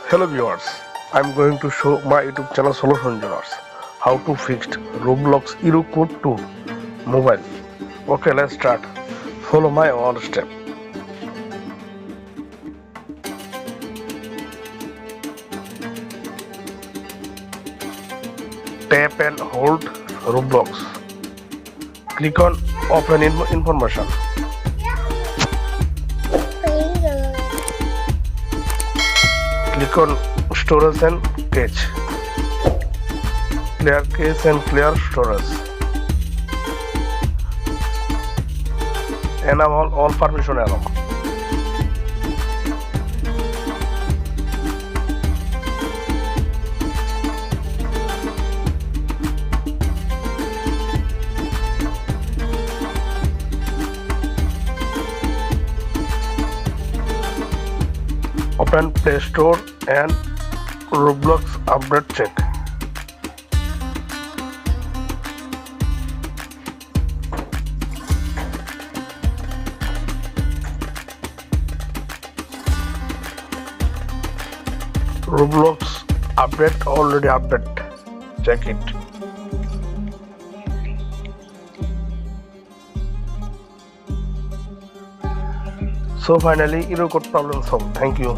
Hello viewers, I'm going to show my YouTube channel Solution Engineers how to fix Roblox error code to mobile. Okay, let's start. Follow my all step. Tap and hold Roblox. Click on Open Information. Click on Storage and Cache. Clear cache and clear storage. Enable all permission allow. Open Play Store and Roblox update check. Roblox update already update. Check it. So finally, error code problem solved. Thank you.